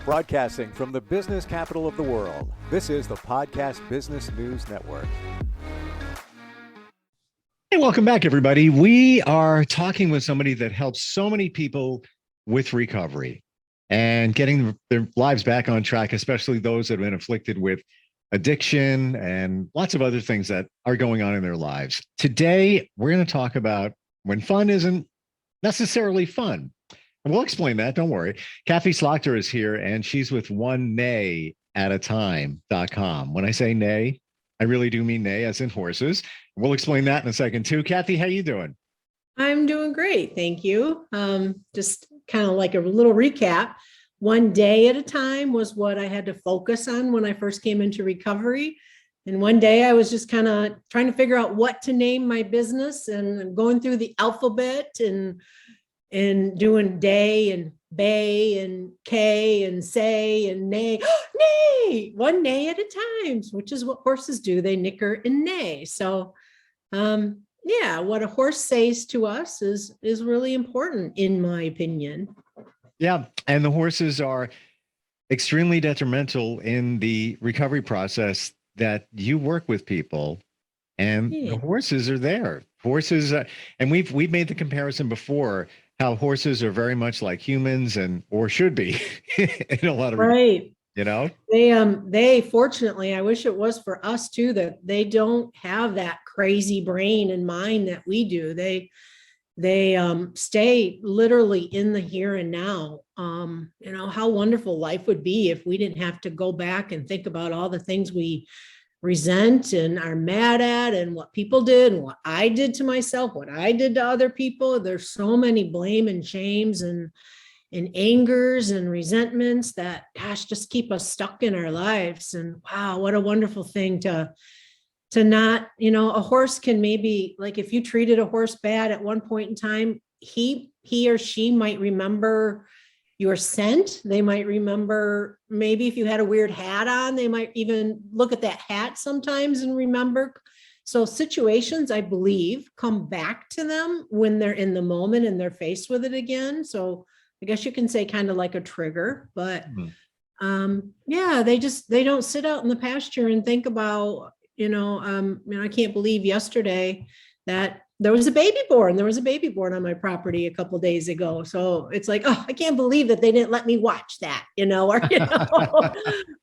Broadcasting from the business capital of the world, this is the Podcast Business News Network. Hey, welcome back, everybody. We are talking with somebody that helps so many people with recovery and getting their lives back on track, especially those that have been afflicted with addiction and lots of other things that are going on in their lives. Today, we're going to talk about when fun isn't necessarily fun. And we'll explain that. Don't worry. Kathy Slagter is here, and she's with OneNeigh.com. When I say neigh, I really do mean neigh, as in horses. We'll explain that in a second, too. Kathy, how you doing? I'm doing great. Thank you. Just kind of like a little recap. One day at a time was what I had to focus on when I first came into recovery. And one day I was just kind of trying to figure out what to name my business and going through the alphabet and doing day and bay and K and say and neigh, neigh, one neigh at a time, which is what horses do. They nicker and neigh. So, what a horse says to us is really important, in my opinion. Yeah. And the horses are extremely detrimental in the recovery process that you work with people, and the horses are there. Horses, and we've made the comparison before, how horses are very much like humans or should be in a lot of right. You know, they fortunately, I wish it was for us too, that they don't have that crazy brain and mind that we do. They stay literally in the here and now. How wonderful life would be if we didn't have to go back and think about all the things we resent and are mad at and what people did and what I did to myself, what I did to other people. There's so many blame and shames and angers and resentments that, gosh, just keep us stuck in our lives. And wow, what a wonderful thing to not, a horse can maybe, like, if you treated a horse bad at one point in time, he or she might remember your scent. They might remember, maybe if you had a weird hat on, they might even look at that hat sometimes and remember. So situations, I believe, come back to them when they're in the moment and they're faced with it again. So I guess you can say kind of like a trigger, but they don't sit out in the pasture and think about, I can't believe yesterday that there was a baby born. There was a baby born on my property a couple of days ago. So it's like, oh, I can't believe that they didn't let me watch that,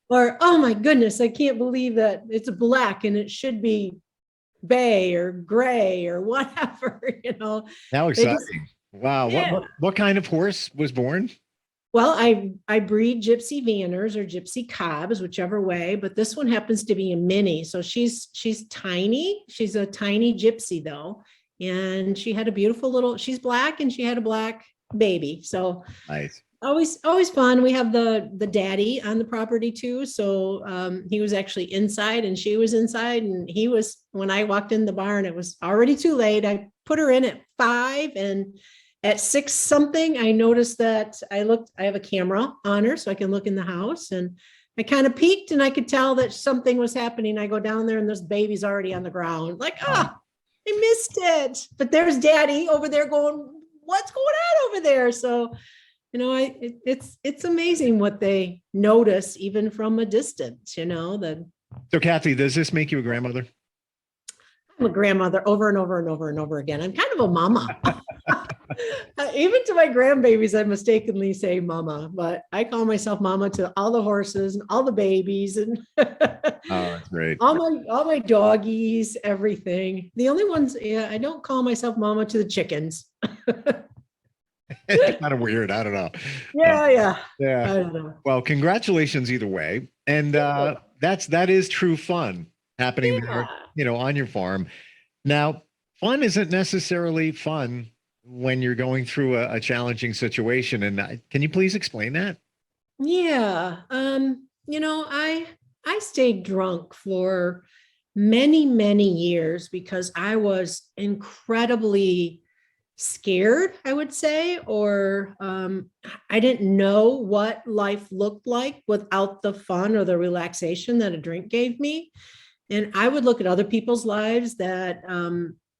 or, oh my goodness, I can't believe that it's black and it should be bay or gray or whatever, How exciting. Wow. Yeah. What kind of horse was born? Well, I breed gypsy Vanners or gypsy Cobbs, whichever way, but this one happens to be a mini. So she's tiny. She's a tiny gypsy though. And she had a beautiful she's black and she had a black baby. So nice. Always fun. We have the daddy on the property too. So he was actually inside and she was inside, and when I walked in the barn, it was already too late. I put her in at 5, and at 6 something, I noticed that I have a camera on her so I can look in the house, and I kind of peeked and I could tell that something was happening. I go down there and this baby's already on the ground. Like, I missed it. But there's daddy over there going, what's going on over there? So, it's amazing what they notice even from a distance, So Kathy, does this make you a grandmother? I'm a grandmother over and over and over and over again. I'm kind of a mama. Even to my grandbabies, I mistakenly say mama, but I call myself mama to all the horses and all the babies and that's great. all my doggies, everything. The only ones, I don't call myself mama to the chickens. It's kind of weird. I don't know. Yeah. I don't know. Well, congratulations either way. And that is true fun happening there, on your farm. Now, fun isn't necessarily fun when you're going through a challenging situation. And can you please explain that? Yeah. I stayed drunk for many, many years because I was incredibly scared, I would say, or I didn't know what life looked like without the fun or the relaxation that a drink gave me. And I would look at other people's lives that,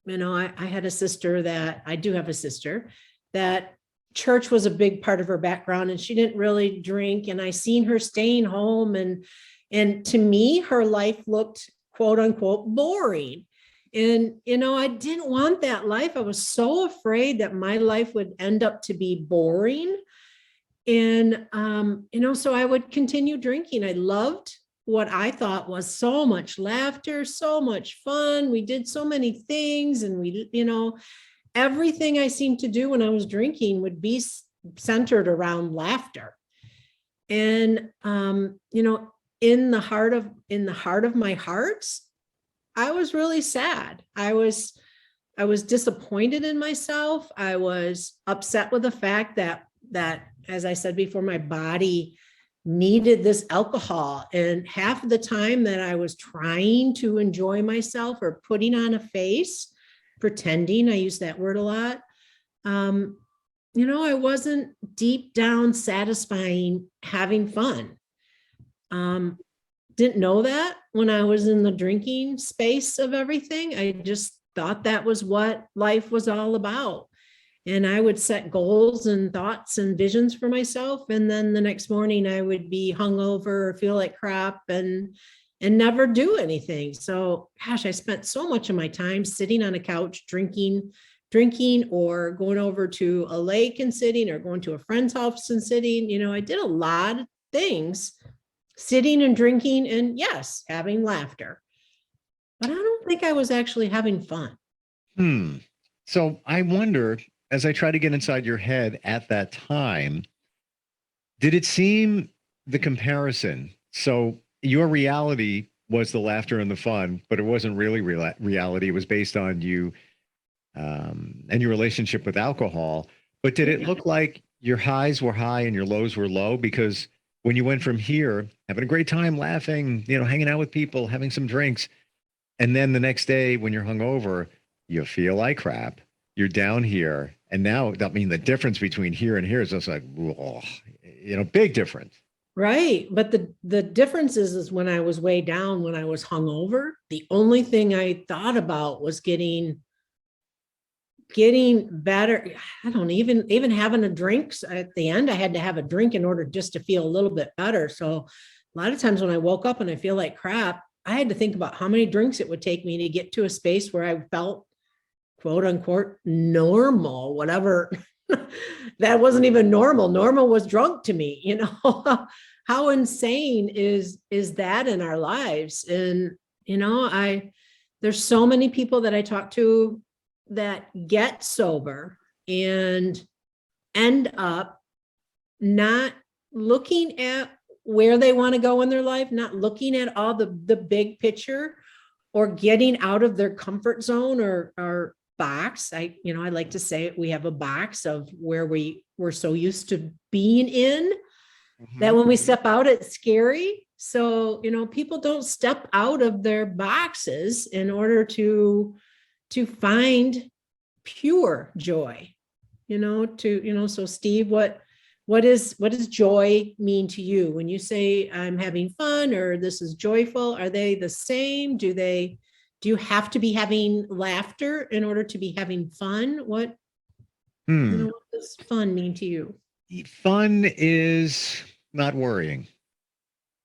I had a sister I do have a sister that church was a big part of her background, and she didn't really drink. And I seen her staying home, and to me, her life looked quote unquote boring. And, I didn't want that life. I was so afraid that my life would end up to be boring. And, so I would continue drinking. I loved what I thought was so much laughter, so much fun. We did so many things, and everything I seemed to do when I was drinking would be centered around laughter. And, in the heart of my heart, I was really sad. I was disappointed in myself. I was upset with the fact that, as I said before, my body needed this alcohol. And half of the time that I was trying to enjoy myself or putting on a face, pretending, I use that word a lot, I wasn't deep down satisfying having fun. Didn't know that when I was in the drinking space of everything. I just thought that was what life was all about. And I would set goals and thoughts and visions for myself. And then the next morning I would be hungover or feel like crap and never do anything. So, gosh, I spent so much of my time sitting on a couch, drinking, or going over to a lake and sitting, or going to a friend's house and sitting. I did a lot of things, sitting and drinking, and yes, having laughter. But I don't think I was actually having fun. So I wonder, as I try to get inside your head at that time, did it seem the comparison? So your reality was the laughter and the fun, but it wasn't really reality. It was based on you and your relationship with alcohol. But did it look like your highs were high and your lows were low? Because when you went from here, having a great time, laughing, hanging out with people, having some drinks, and then the next day when you're hungover, you feel like crap. You're down here. And now, the difference between here and here is just like, whoa, big difference. Right. But the difference is when I was way down, when I was hungover, the only thing I thought about was getting better. I don't even having a drink. At the end, I had to have a drink in order just to feel a little bit better. So a lot of times when I woke up and I feel like crap, I had to think about how many drinks it would take me to get to a space where I felt quote unquote normal, whatever. That wasn't even normal. Normal was drunk to me. How insane is that in our lives? And there's so many people that I talk to that get sober and end up not looking at where they want to go in their life, not looking at all the big picture, or getting out of their comfort zone or box. I like to say we have a box of where we're so used to being in that when we step out, it's scary. So, people don't step out of their boxes in order to find pure joy, so Steve, what does joy mean to you? When you say I'm having fun or this is joyful, are they the same? Do you have to be having laughter in order to be having fun? What does fun mean to you? Fun is not worrying.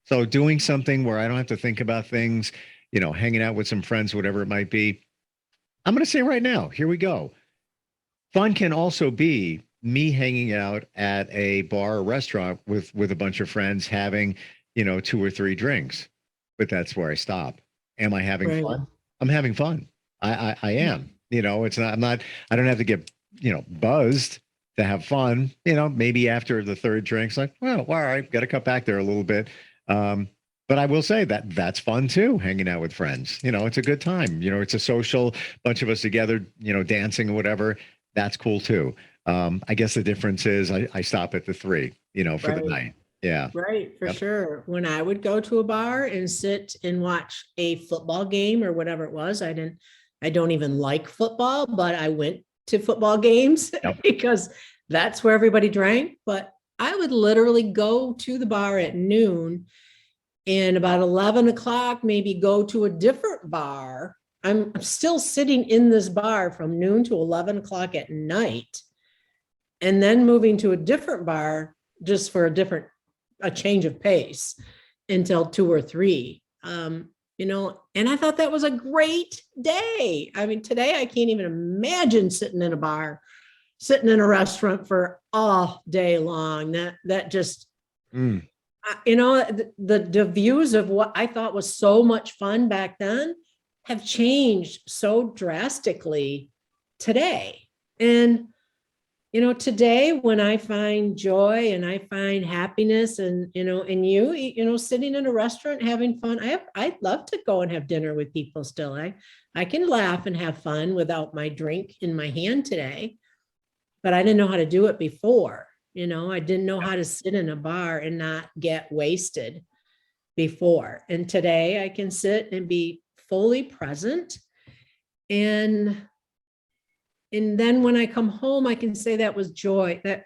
So doing something where I don't have to think about things, hanging out with some friends, whatever it might be. I'm going to say right now, here we go. Fun can also be me hanging out at a bar or restaurant with a bunch of friends, having, 2 or 3 drinks, but that's where I stop. Am I having fun? I'm having fun. I am, it's not, I don't have to get, buzzed to have fun, maybe after the 3rd drink, it's like, well, all right, got to cut back there a little bit. But I will say that that's fun too, hanging out with friends. It's a good time. It's a social bunch of us together, dancing or whatever. That's cool too. I guess the difference is I stop at the 3, for the night. Yeah. Right. For sure. When I would go to a bar and sit and watch a football game or whatever it was, I don't even like football, but I went to football games because that's where everybody drank. But I would literally go to the bar at noon, and about 11 o'clock, maybe go to a different bar. I'm still sitting in this bar from noon to 11 o'clock at night. and then moving to a different bar just for a change of pace until 2 or 3. And I thought that was a great day. I mean, today I can't even imagine sitting in a bar, sitting in a restaurant for all day long. That just, the views of what I thought was so much fun back then have changed so drastically today. And today when I find joy and I find happiness and, in you, sitting in a restaurant, having fun, I'd love to go and have dinner with people still. I can laugh and have fun without my drink in my hand today, but I didn't know how to do it before. I didn't know how to sit in a bar and not get wasted before. And today I can sit and be fully present. And then when I come home, I can say that was joy. That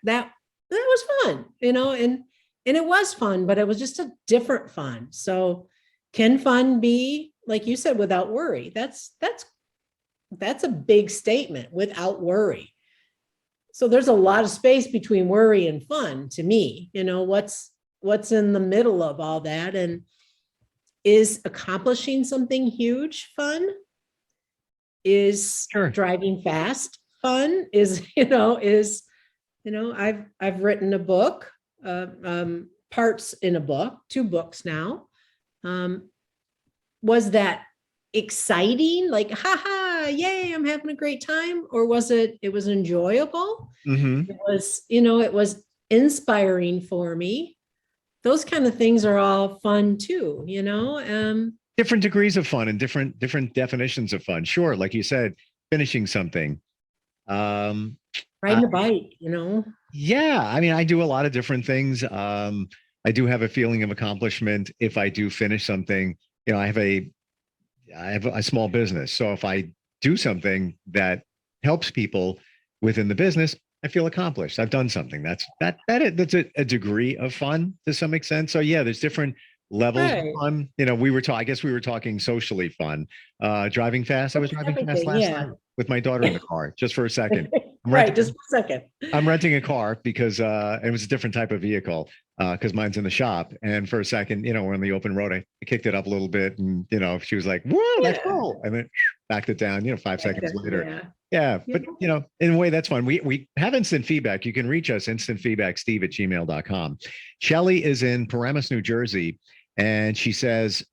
was fun, and it was fun, but it was just a different fun. So can fun be, like you said, without worry? That's a big statement, without worry. So there's a lot of space between worry and fun to me. What's in the middle of all that? And is accomplishing something huge fun? Is driving fast fun? I've written a book, parts in a book, 2 books now. Was that exciting? Like, haha, yay, I'm having a great time? Or was it was enjoyable? It was inspiring for me. Those kind of things are all fun too, Different degrees of fun and different definitions of fun. Sure, like you said, finishing something. Riding a bike, Yeah, I mean, I do a lot of different things. I do have a feeling of accomplishment if I do finish something. I have a small business, so if I do something that helps people within the business, I feel accomplished. I've done something. That's a degree of fun to some extent. So yeah, there's different levels of fun. I guess we were talking socially fun. Driving fast. I was driving fast last night with my daughter in the car, just for a second. Just for a second. I'm renting a car because it was a different type of vehicle because mine's in the shop. And for a second, we're on the open road. I kicked it up a little bit, and she was like, "Whoa, that's cool!" And then backed it down. 5 seconds later. Yeah, but in a way, that's fun. We have instant feedback. You can reach us instantfeedback@steve@gmail.com. Shelly is in Paramus, New Jersey, and she says,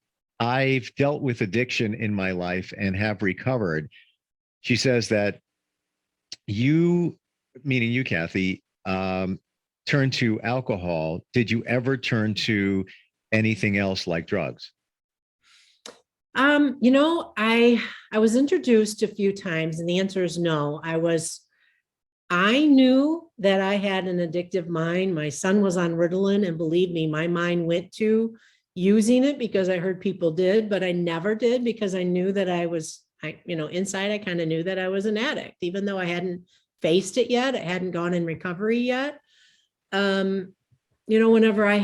"I've dealt with addiction in my life and have recovered." She says that you, meaning you, Kathy, turned to alcohol. Did you ever turn to anything else like drugs? I was introduced a few times, and the answer is no. I knew that I had an addictive mind. My son was on Ritalin, and believe me, my mind went to using it because I heard people did, but I never did because I knew that inside I kind of knew that I was an addict, even though I hadn't faced it yet. I hadn't gone in recovery yet. Whenever I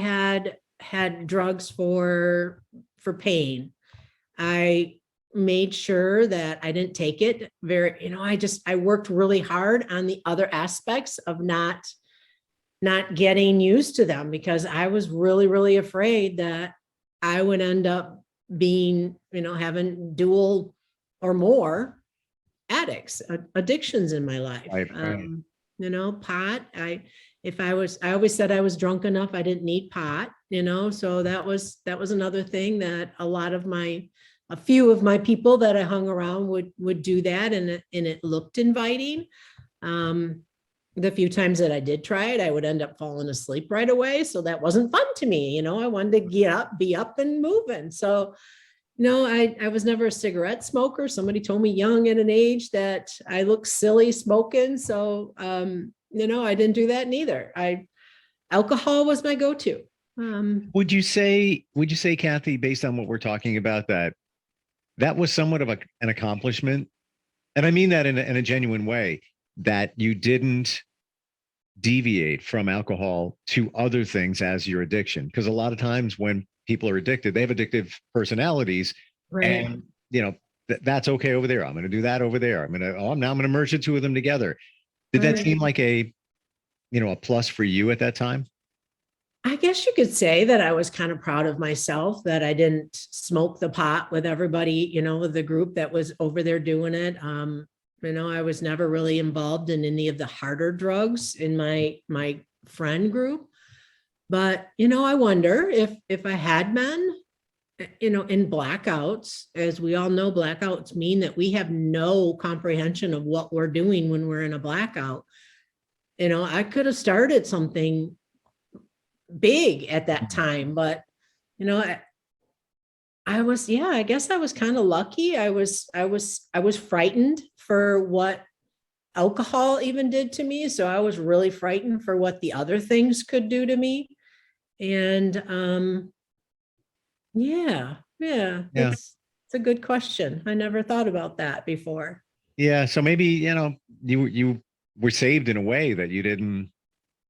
had drugs for pain, I made sure that I didn't take it I worked really hard on the other aspects of not getting used to them because I was really, really afraid that I would end up being, having dual or more addictions in my life. Right. Pot, I always said I was drunk enough. I didn't need pot, so that was another thing that a few of my people that I hung around would do that. And it looked inviting. The few times that I did try it, I would end up falling asleep right away. So that wasn't fun to me. I wanted to get up, be up and moving. So no, I was never a cigarette smoker. Somebody told me young at an age that I look silly smoking. So, I didn't do that neither. Alcohol was my go-to. Would you say, Kathy, based on what we're talking about, that was somewhat of an accomplishment? And I mean that in a genuine way, that you didn't deviate from alcohol to other things as your addiction. Because a lot of times when people are addicted, they have addictive personalities. Right. And, that's okay over there. I'm going to do that over there. I'm going to merge the two of them together. Did that seem like a a plus for you at that time? I guess you could say that I was kind of proud of myself that I didn't smoke the pot with everybody, with the group that was over there doing it. I was never really involved in any of the harder drugs in my friend group. But, I wonder if I had been, in blackouts, as we all know, blackouts mean that we have no comprehension of what we're doing when we're in a blackout. I could have started something big at that time, but I guess I was kind of lucky. I was frightened for what alcohol even did to me. So I was really frightened for what the other things could do to me. And yeah, Yeah. it's a good question. I never thought about that before. Yeah. So maybe, you were saved in a way that you didn't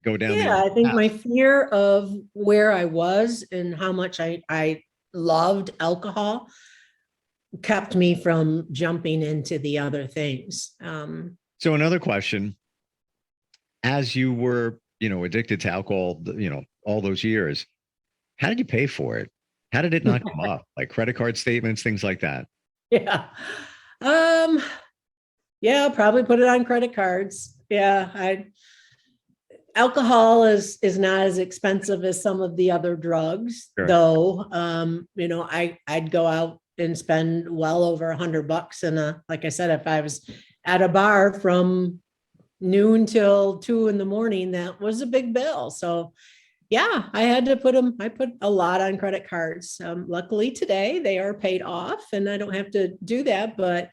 go down the Yeah, I think path. my fear of where I was and how much I loved alcohol kept me from jumping into the other things. So another question, as you were, addicted to alcohol, all those years, how did you pay for it? How did it not come up? Like credit card statements, things like that. Yeah. Yeah, I'll probably put it on credit cards. Yeah, alcohol is not as expensive as some of the other drugs, Sure. though. I'd go out and spend well over $100 like I said, if I was at a bar from noon till 2 a.m, that was a big bill. So yeah, I put a lot on credit cards. Luckily today they are paid off and I don't have to do that, but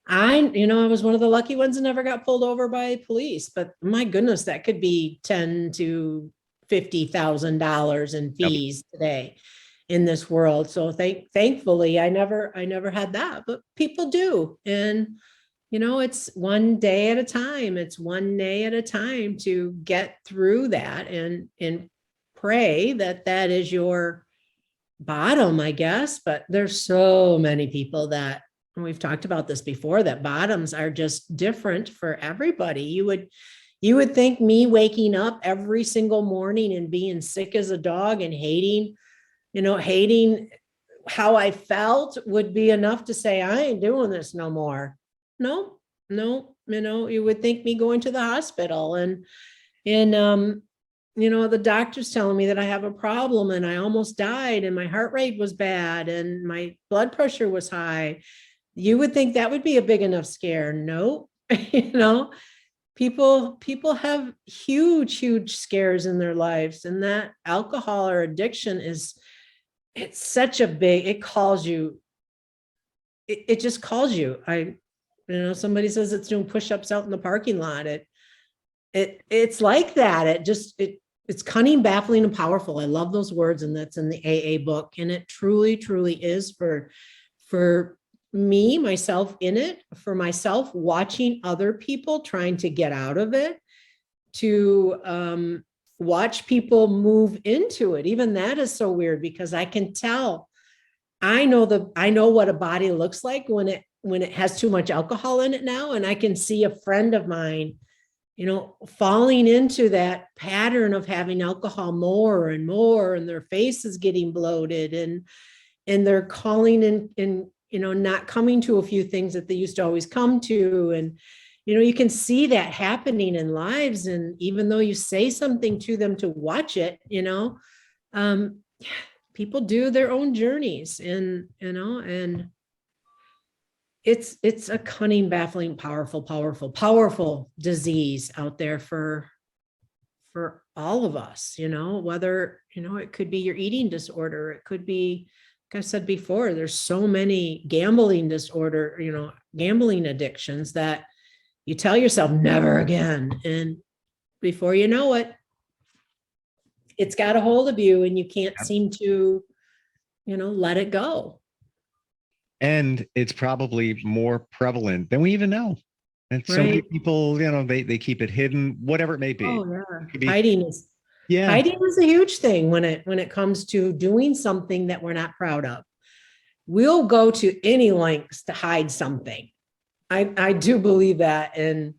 I was one of the lucky ones that never got pulled over by police, but my goodness, that could be $10,000 to $50,000 in fees today in this world. So thankfully I never had that, but people do. And, it's one day at a time. It's one day at a time to get through that and pray that is your bottom, I guess. But there's so many people that, and we've talked about this before, that bottoms are just different for everybody. You would think me waking up every single morning and being sick as a dog and hating how I felt would be enough to say, I ain't doing this no more. No, you would think me going to the hospital and the doctor's telling me that I have a problem and I almost died and my heart rate was bad and my blood pressure was high. You would think that would be a big enough scare. No, people have huge scares in their lives, and that alcohol or addiction it's such a big, it calls you. It just calls you. Somebody says it's doing push-ups out in the parking lot. It's like that. It's cunning, baffling, and powerful. I love those words, and that's in the AA book. And it truly is for me, myself in it, for myself watching other people trying to get out of it, to watch people move into it. Even that is so weird because I can tell. I know what a body looks like when it has too much alcohol in it now, and I can see a friend of mine, falling into that pattern of having alcohol more and more, and their face is getting bloated and they're calling and not coming to a few things that they used to always come to. And, you can see that happening in lives. And even though you say something to them to watch it, people do their own journeys and it's a cunning, baffling, powerful disease out there for all of us, whether, it could be your eating disorder. It could be, like I said before, there's so many gambling gambling addictions that you tell yourself never again. And before you know it, it's got a hold of you and you can't seem to, let it go. And it's probably more prevalent than we even know. And so many people, they keep it hidden, whatever it may be. Oh, yeah. Hiding is a huge thing when it comes to doing something that we're not proud of. We'll go to any lengths to hide something. I do believe that. And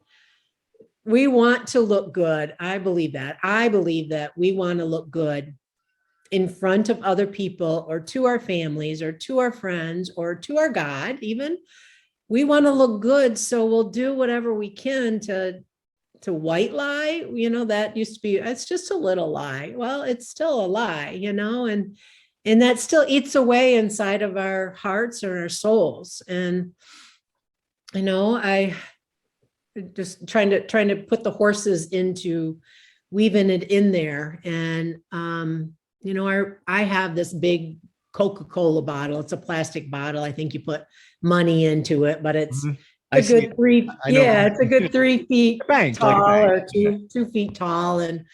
we want to look good. I believe that. I believe that we want to look good in front of other people or to our families or to our friends or to our God, even. We want to look good. So we'll do whatever we can to white lie, that used to be, it's just a little lie. Well, it's still a lie, and that still eats away inside of our hearts or our souls. And, I just trying to put the horses into weaving it in there. And, I have this big Coca-Cola bottle. It's a plastic bottle. I think you put money into it, but it's a good it's a good 3 feet tall or 2 feet tall. And,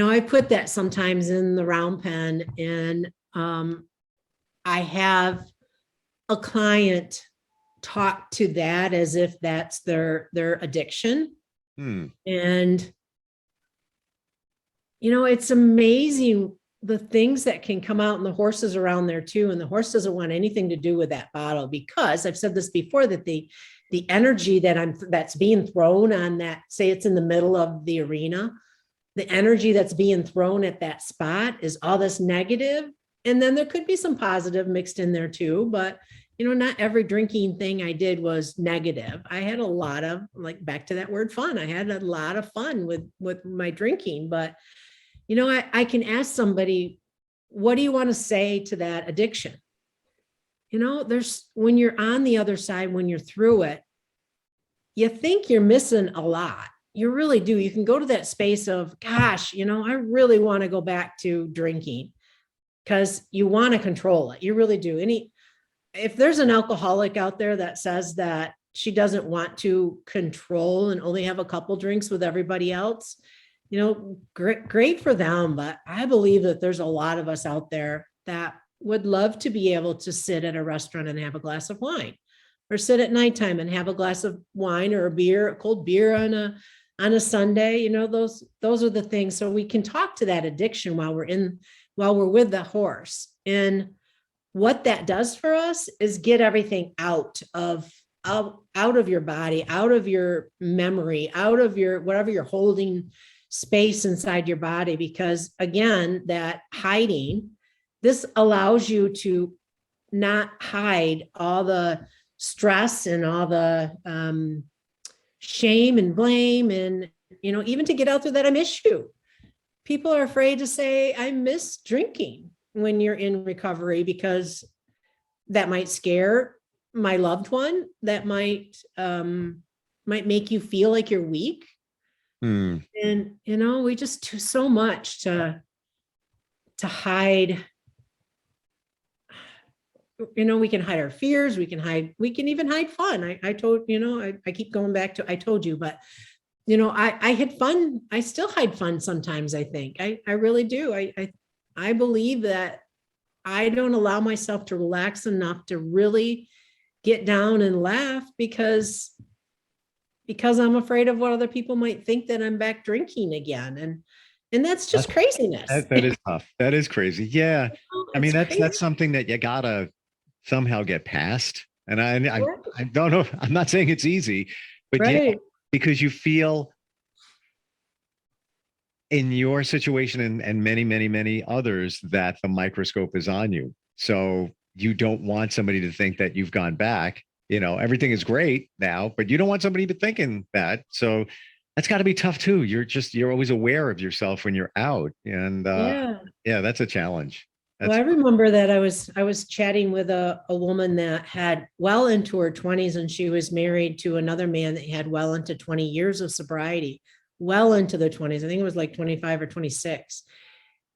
I put that sometimes in the round pen, and I have a client talk to that as if that's their addiction. And, it's amazing the things that can come out, and the horses around there too. And the horse doesn't want anything to do with that bottle, because I've said this before, that the energy that's being thrown on that, say it's in the middle of the arena, the energy that's being thrown at that spot is all this negative. And then there could be some positive mixed in there too, but not every drinking thing I did was negative. I had a lot of, like, back to that word fun. I had a lot of fun with my drinking, but I can ask somebody, what do you want to say to that addiction? When you're on the other side, when you're through it, you think you're missing a lot. You really do. You can go to that space of, gosh, I really want to go back to drinking, because you want to control it. You really do. If there's an alcoholic out there that says that she doesn't want to control and only have a couple drinks with everybody else, great for them. But I believe that there's a lot of us out there that would love to be able to sit at a restaurant and have a glass of wine, or sit at nighttime and have a glass of wine or a cold beer on a Sunday. Those are the things. So we can talk to that addiction while we're with the horse. And what that does for us is get everything out of your body, out of your memory, out of your, whatever you're holding space inside your body. Because again, that hiding, this allows you to not hide all the stress and all the shame and blame, and even to get out through that I miss you. People are afraid to say I miss drinking when you're in recovery, because that might scare my loved one, that might make you feel like you're weak. And we just do so much to hide. We can hide our fears. We can even hide fun. I told, I keep going back to, I told you, but I had fun. I still hide fun sometimes. I think I really do. I believe that I don't allow myself to relax enough to really get down and laugh, because I'm afraid of what other people might think, that I'm back drinking again. And that's just craziness. That is tough. That is crazy. Yeah. I mean, that's something that you gotta somehow get past. And I don't know. I'm not saying it's easy, but yeah, because you feel in your situation and many, many, many others that the microscope is on you. So you don't want somebody to think that you've gone back. Everything is great now, but you don't want somebody to be thinking that. So that's got to be tough too. You're always aware of yourself when you're out. And yeah, that's a challenge. Well, I remember that I was chatting with a woman that had well into her 20s, and she was married to another man that had well into 20 years of sobriety, well into their 20s. I think it was like 25 or 26.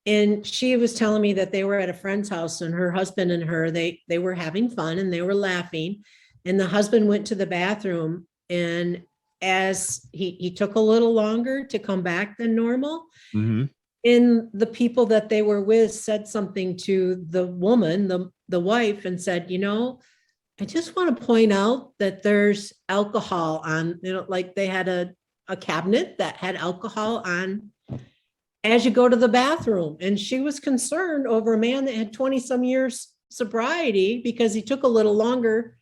And she was telling me that they were at a friend's house, and her husband and her, they were having fun and they were laughing. And the husband went to the bathroom, and as he took a little longer to come back than normal. Mm-hmm. And the people that they were with said something to the woman, the wife, and said, I just want to point out that there's alcohol on, like they had a cabinet that had alcohol on as you go to the bathroom. And she was concerned over a man that had 20 some years sobriety, because he took a little longer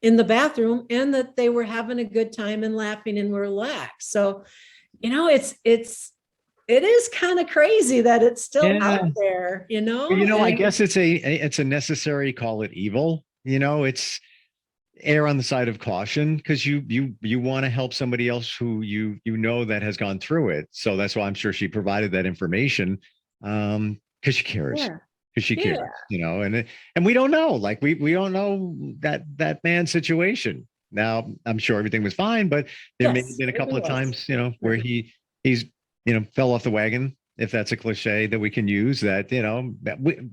in the bathroom, and that they were having a good time and laughing and relaxed. So, it is kind of crazy that it's still Yeah. out there, I and guess it's a necessary, call it evil. It's err on the side of caution because you want to help somebody else who that has gone through it. So that's why I'm sure she provided that information because she cares. yeah, Because she cares, yeah, and we don't know. Like we don't know that man's situation. Now I'm sure everything was fine, but there may have yes, been a it couple of was. times, where he's fell off the wagon, if that's a cliche that we can use. That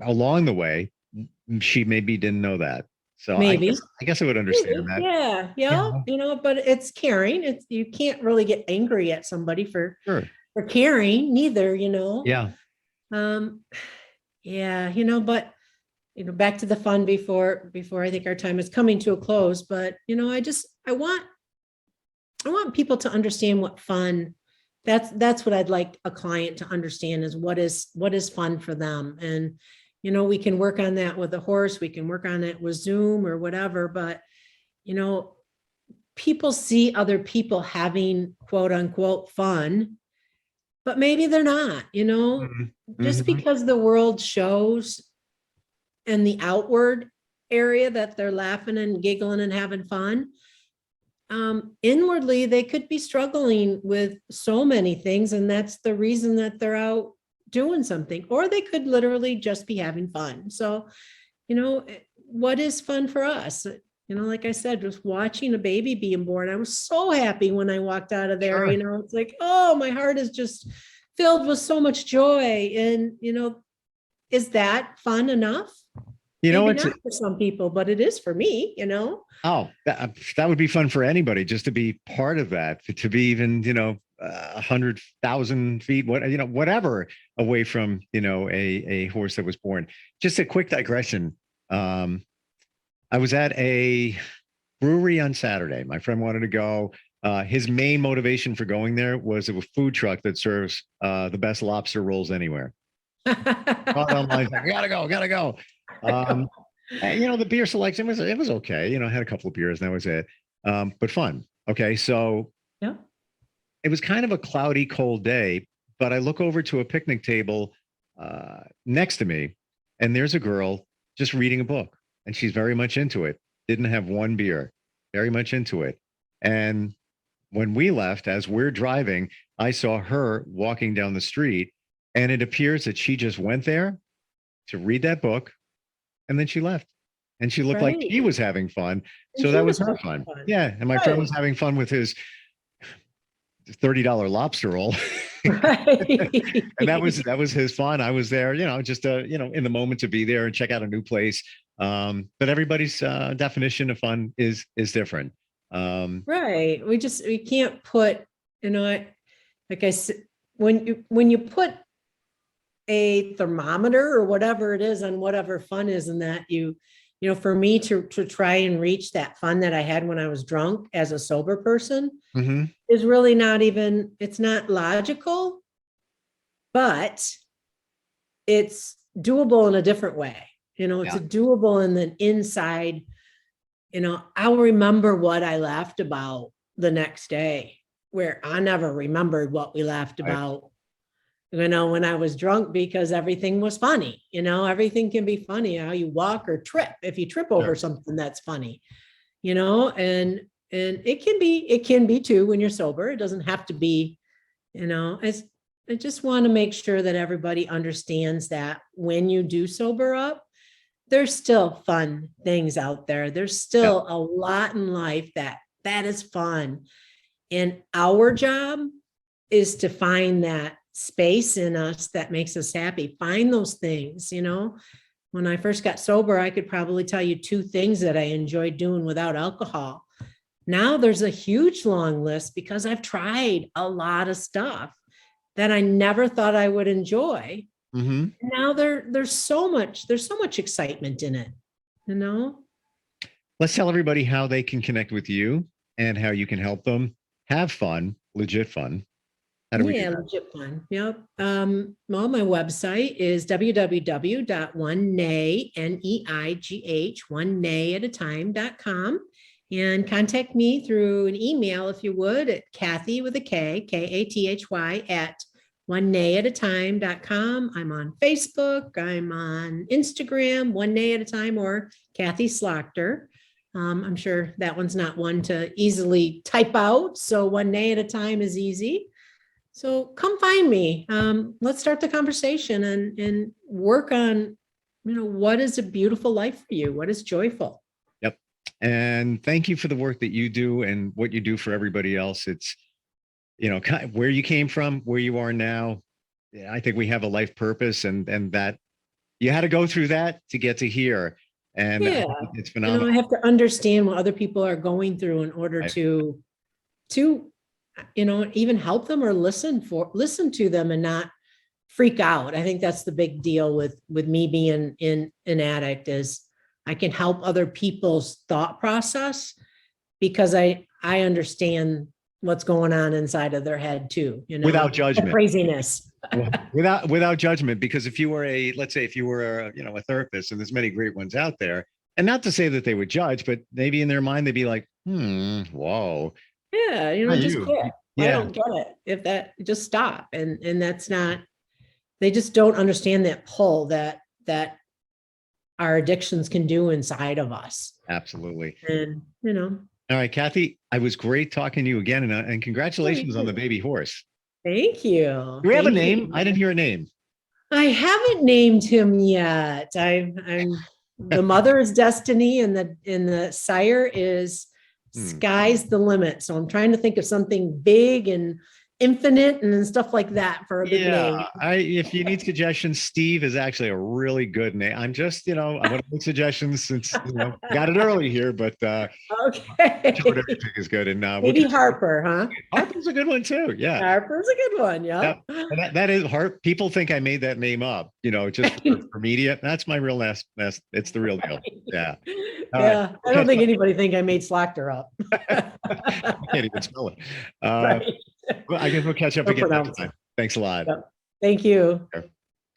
along the way, she maybe didn't know that. So Maybe. I guess I would understand Maybe. that. Yeah, Yeah, yeah, but it's caring. It's you can't really get angry at somebody sure. for caring neither, Yeah. Um, yeah, but back to the fun before I think our time is coming to a close. But I want people to understand what fun. That's what I'd like a client to understand is what is fun for them. And we can work on that with a horse, we can work on it with Zoom or whatever, but people see other people having quote unquote fun, but maybe they're not, Mhm. just Mhm. because the world shows in the outward area that they're laughing and giggling and having fun. Inwardly, they could be struggling with so many things, and that's the reason that they're out doing something, or they could literally just be having fun. So, what is fun for us? Like I said, just watching a baby being born, I was so happy when I walked out of there. Sure. It's like, oh, my heart is just filled with so much joy. And, is that fun enough? Maybe It's not for some people, but it is for me, oh, that would be fun for anybody just to be part of that, to be even 100,000 feet, whatever away from a horse that was born. Just a quick digression. I was at a brewery on Saturday. My friend wanted to go. His main motivation for going there was a food truck that serves the best lobster rolls anywhere. Online, like, gotta go. Um, the beer selection was okay. I had a couple of beers and that was it. But fun. Okay, so Yeah. it was kind of a cloudy, cold day, but I look over to a picnic table next to me, and there's a girl just reading a book, and she's very much into it. Didn't have one beer, very much into it. And when we left, as we're driving, I saw her walking down the street, and it appears that she just went there to read that book, and then she left. And she looked like Right. she was having fun. And So she that was was her having fun. fun. Yeah. And my friend was having fun with his $30 lobster roll. Right. And that was his fun. I was there, just in the moment to be there and check out a new place. But everybody's definition of fun is different. Right. We can't put, like I said, when you put a thermometer or whatever it is on whatever fun is, and that for me to try and reach that fun that I had when I was drunk as a sober person Mhm. is really it's not logical, but it's doable in a different way. It's Yeah. doable in the inside. I'll remember what I laughed about the next day, where I never remembered what we laughed Right. about, when I was drunk, because everything was funny. Everything can be funny, how you walk or trip. If you trip over Sure. something, that's funny, and it can be too when you're sober. It doesn't have to be, I just want to make sure that everybody understands that when you do sober up, there's still fun things out there. There's still a lot in life that is fun. And our job is to find that space in us that makes us happy. Find those things, When I first got sober, I could probably tell you 2 things that I enjoyed doing without alcohol. Now there's a huge long list because I've tried a lot of stuff that I never thought I would enjoy. Mhm. Now there's so much excitement in it, Let's tell everybody how they can connect with you and how you can help them have fun, legit fun. How do we do Yeah, that? legit fun. Yep. Well, my website is www.oneneigh, Neigh, one neigh at a time.com. And contact me through an email, if you would, at Kathy with a K, Kathy at oneneighataTime.com. I'm on Facebook. I'm on Instagram, One Neigh at a Time, or Kathy Slagter. I'm sure that one's not one to easily type out. So One Neigh at a Time is easy. So come find me. Let's start the conversation and work on, what is a beautiful life for you? What is joyful? Yep. And thank you for the work that you do and what you do for everybody else. It's, kind of where you came from, where you are now. I think we have a life purpose, and that you had to go through that to get to here. And it's phenomenal. I have to understand what other people are going through in order to even help them or listen to them and not freak out. I think that's the big deal with me being an addict, is I can help other people's thought process because I understand what's going on inside of their head too, without judgment, craziness. without judgment, because if you were a therapist, and there's many great ones out there, and not to say that they would judge, but maybe in their mind, they'd be like, whoa. Yeah. Just quit. I don't get it. If that, just stop. And that's not, they just don't understand that pull that our addictions can do inside of us. Absolutely. And, All right, Kathy, I was great talking to you again, and congratulations on the baby horse. Thank you. Do we have a name? I didn't hear a name. I haven't named him yet. I'm the mother is Destiny, and the sire is Sky's the Limit. So I'm trying to think of something big and infinite and stuff like that for a big name. If you need suggestions, Steve is actually a really good name. I'm just, I want to make suggestions since got it early here, but okay, everything is good. And maybe Harper, huh? Harper's a good one too. Yeah, Harper's a good one. Yeah, and that is Harp. People think I made that name up, just for media. That's my real nest. It's the real deal. Yeah. Right. I don't think anybody think I made Slagter up. I can't even spell it. Right. Well, I guess we'll catch up again next time. Thanks a lot. Yep. Thank you. Sure.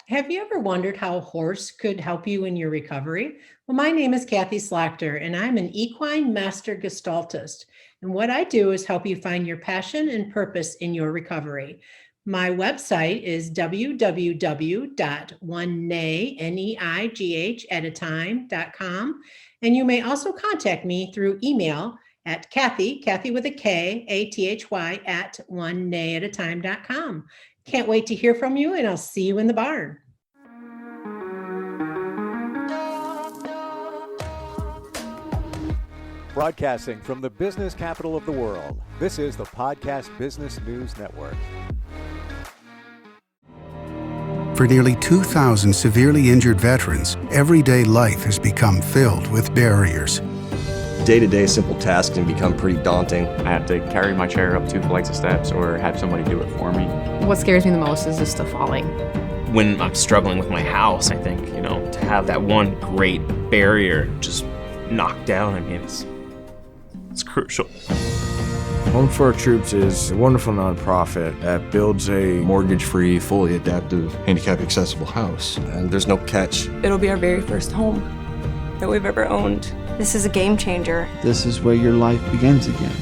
Have you ever wondered how a horse could help you in your recovery? Well, my name is Kathy Slagter, and I'm an equine master gestaltist. And what I do is help you find your passion and purpose in your recovery. My website is www.oneneighataTime.com. And you may also contact me through email at Kathy with a K, ATHY at oneneighataTime.com. Can't wait to hear from you, and I'll see you in the barn. Broadcasting from the business capital of the world, this is the Podcast Business News Network. For nearly 2,000 severely injured veterans, everyday life has become filled with barriers. Day-to-day simple tasks can become pretty daunting. I have to carry my chair up 2 flights of steps or have somebody do it for me. What scares me the most is just the falling. When I'm struggling with my house, I think, to have that one great barrier just knocked down, it's crucial. Home for Our Troops is a wonderful nonprofit that builds a Mortgage-free, fully adaptive, handicap-accessible house. And there's no catch. It'll be our very first home that we've ever owned. This is a game changer. This is where your life begins again.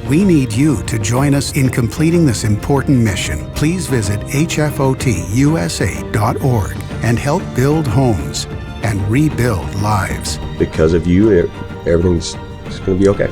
We need you to join us in completing this important mission. Please visit hfotusa.org and help build homes and rebuild lives. Because of you, everything's going to be okay.